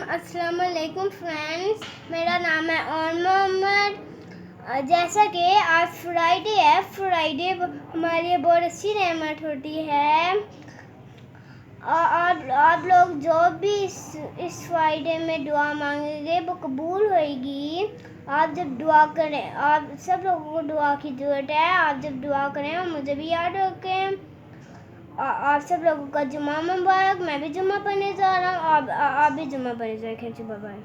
अस्सलाम वालेकुम फ्रेंड्स, मेरा नाम है और मोहम्मद। जैसा कि आज फ्राइडे है, फ्राइडे हमारे लिए बहुत अच्छी रहमत होती है। आप लोग जो भी इस फ्राइडे में दुआ मांगेंगे वो कबूल होएगी। आप जब दुआ करें, आप सब लोगों को दुआ की ज़रूरत है। आप जब दुआ करें और मुझे भी याद रखें। आप सब लोगों का जुम्मा मुबारक। मैं भी जुम्मा पढ़ने जा रहा हूँ, आप भी जुम्मा पढ़ने जाए। Bye bye.